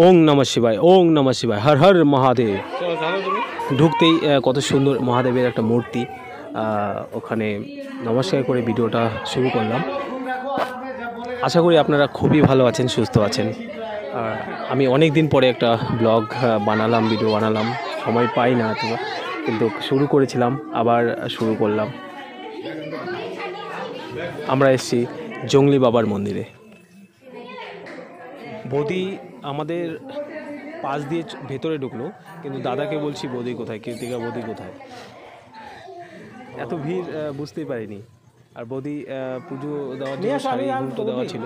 ওং নমঃ শিবায়, ওং নমঃ শিবায়, হর হর মহাদেব। ঢুকতেই কত সুন্দর মহাদেবের একটা মূর্তি, ওখানে নমস্কার করে ভিডিওটা শুরু করলাম। আশা করি আপনারা খুবই ভালো আছেন, সুস্থ আছেন। আমি অনেক দিন পরে একটা ব্লগ বানালাম, ভিডিও বানালাম, সময় পাই না তো, কিন্তু শুরু করেছিলাম, আবার শুরু করলাম। আমরা এসেছি জংলি বাবার মন্দিরে। বৌদি আমাদের পাশ দিয়ে ভেতরে ঢুকলো, কিন্তু দাদাকে বলছি বৌদি কোথায়, কীর্তিকা বৌদি কোথায়। এত ভিড় বুঝতেই পারিনি। আর বৌদি পুজো দেওয়ার জন্য শাড়ি ঘুমটো দেওয়া ছিল।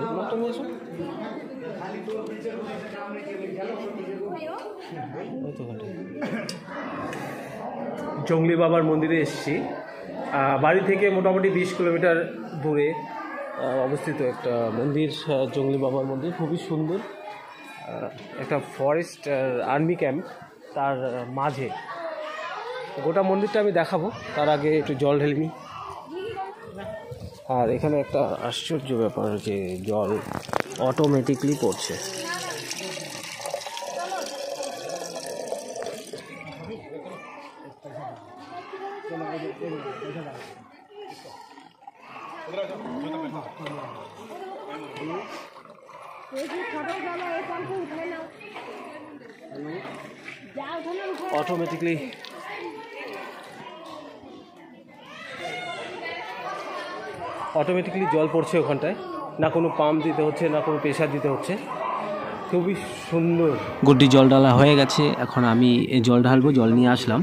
জংলি বাবার মন্দিরে এসেছি। বাড়ি থেকে মোটামুটি 20 কিলোমিটার দূরে অবস্থিত একটা মন্দির, জংলি বাবার মন্দির। খুবই সুন্দর, একটা ফরেস্ট আর্মি ক্যাম্প তার মাঝে। গোটা মন্দিরটা আমি দেখাবো, তার আগে একটু জল ঢেলে নিই। আর এখানে একটা আশ্চর্য ব্যাপার যে জল অটোমেটিকলি পড়ছে। অটোমেটিকলি জল পড়ছে ওখানটায়, না কোনো পাম্প দিতে হচ্ছে, না কোনো প্রেশার দিতে হচ্ছে। খুবই সুন্দর। গুড্ডি জল ঢালা হয়ে গেছে, এখন আমি জল ঢালবো। জল নিয়ে আসলাম,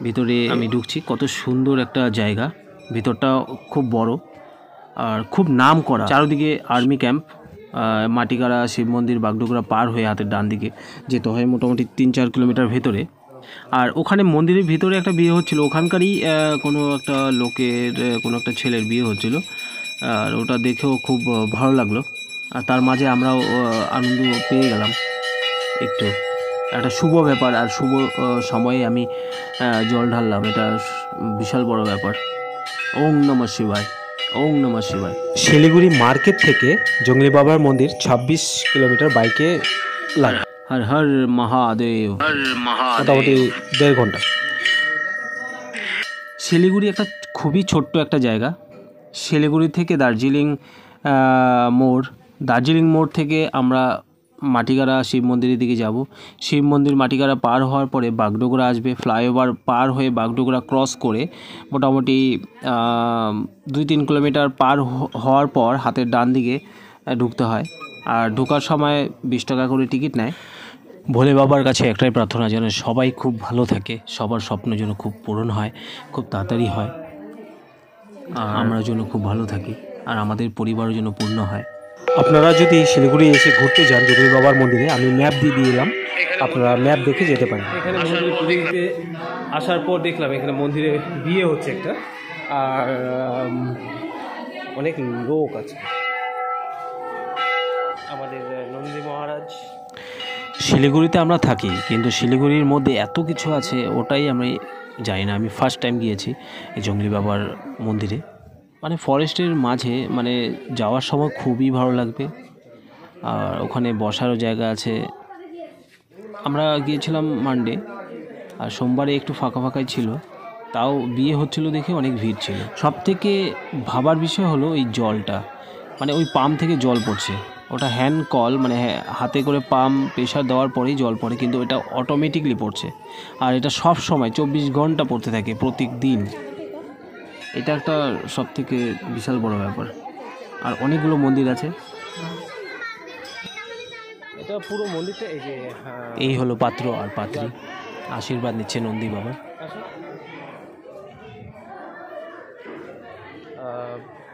ভিতরে আমি ঢুকছি। কত সুন্দর একটা জায়গা, ভিতরটা খুব বড় আর খুব নাম করা। চারদিকে আর্মি ক্যাম্প। মাটিগাড়া শিব মন্দির বাগডোগরা পার হয়ে হাতের ডান দিকে যেতে হয়, মোটামুটি 3-4 কিলোমিটার ভেতরে। আর ওখানে মন্দিরের ভিতরে একটা বিয়ে হচ্ছিল, ওখানকারই কোনো একটা লোকের, কোনো একটা ছেলের বিয়ে হচ্ছিল। আর ওটা দেখেও খুব ভালো লাগলো। আর তার মাঝে আমরাও আনন্দ পেয়ে গেলাম একটু। একটা শুভ ব্যাপার, আর শুভ সময়ে আমি জল ঢাললাম, এটা বিশাল বড় ব্যাপার। ওং নমঃ শিবায়, ওং নমঃ শিবায়। শিলিগুড়ি মার্কেট থেকে জংলি বাবার মন্দির 26 কিলোমিটার বাইকে লাগে। হর হর মহাদেব, মোটামুটি 1.5 ঘন্টা। শিলিগুড়ি একটা খুবই ছোট্ট একটা জায়গা। শিলিগুড়ি থেকে দার্জিলিং মোড় থেকে আমরা মাটিগাড়া শিব মন্দিরের দিকে যাব। শিব মন্দির মাটিগাড়া পার হওয়ার পরে বাগডোগরা আসবে। ফ্লাইওভার পার হয়ে বাগডোগরা ক্রস করে মোটামুটি 2-3 কিলোমিটার পার হওয়ার পর হাতের ডান দিকে ঢুকতে হয়। আর ঢোকার সময় 20 টাকা করে টিকিট নেয়। ভোলে বাবার কাছে একটাই প্রার্থনা, যেন সবাই খুব ভালো থাকে, সবার স্বপ্ন যেন খুব পূরণ হয়, খুব তাড়াতাড়ি হয়, আমরা যেন খুব ভালো থাকি, আর আমাদের পরিবারও যেন পূর্ণ হয়। আপনারা যদি শিলিগুড়ি এসে ঘুরতে যান জংলি বাবার মন্দিরে, আমি ম্যাপ দিয়ে দিলাম, আপনারা ম্যাপ দেখে যেতে পারেন। এখানে মন্দিরে পুজো দিতে আসার পর দেখলাম এখানে মন্দিরে বিয়ে হচ্ছে একটা, আর অনেক লোক আছে। আমাদের নন্দী মহারাজ। শিলিগুড়িতে আমরা থাকি, কিন্তু শিলিগুড়ির মধ্যে এত কিছু আছে ওটাই আমি জানি না। আমি ফার্স্ট টাইম গিয়েছি এই জংলি বাবার মন্দিরে। মানে ফরেস্টের মাঝে, মানে যাওয়ার সময় খুবই ভালো লাগবে। আর ওখানে বসারও জায়গা আছে। আমরা গিয়েছিলাম মানডে, আর সোমবারে একটু ফাঁকা ফাঁকাই ছিল, তাও বিয়ে হচ্ছিল দেখে অনেক ভিড় ছিল। সব থেকে ভাবার বিষয় হলো এই জলটা, মানে ওই পাম্প থেকে জল পড়ছে। ওটা হ্যান্ড কল, মানে হাতে করে পাম্প প্রেশার দেওয়ার পরেই জল পড়ে, কিন্তু এটা অটোমেটিকলি পড়ছে। আর এটা সব সময় 24 ঘন্টা পড়তে থাকে, প্রত্যেক দিন। এটা একটা সব থেকে বিশাল বড় ব্যাপার। আর অনেকগুলো মন্দির আছে। এটা পুরো মন্দিরটা এই হলো পাত্র আর পাত্রী, আশীর্বাদ নিচ্ছে নন্দী বাবা।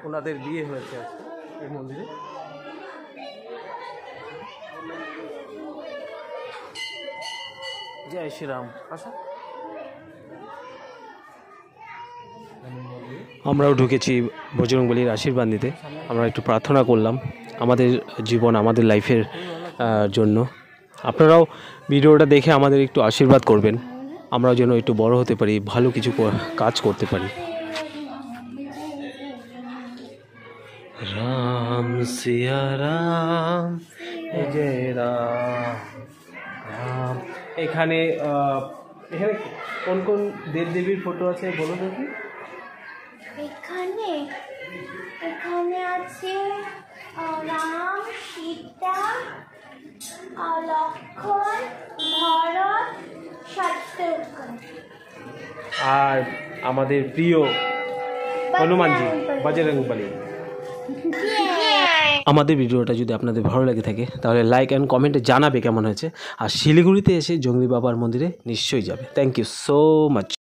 ওনাদের বিয়ে হয়েছে এই মন্দিরে। জয় শ্রীরাম। আসো। আমরাও ঢুকেছি বজরংবলীর আশীর্বাদ নিতে। আমরা একটু প্রার্থনা করলাম আমাদের জীবন, আমাদের লাইফের জন্য। আপনারাও ভিডিওটা দেখে আমাদের একটু আশীর্বাদ করবেন, আমরা যেন একটু বড় হতে পারি, ভালো কিছু কাজ করতে পারি। রাম সিয়া রাম, জয় রাম। এখানে এখানে কোন কোন দেবদেবীর ফটো আছে বলো দেখি। এখানে এখানে আছে রাম, সীতা, লক্ষ্মণ, ভরত, শত্রুঘ্ন আর আমাদের প্রিয় হনুমানজি, বজরংবলী। আমাদের ভিডিওটা যদি আপনাদের ভালো লেগে থাকে তাহলে লাইক অ্যান্ড কমেন্টে জানাবে কেমন হয়েছে। আর শিলিগুড়িতে এসে জঙ্গলি বাবার মন্দিরে নিশ্চয়ই যাবে। Thank you so much.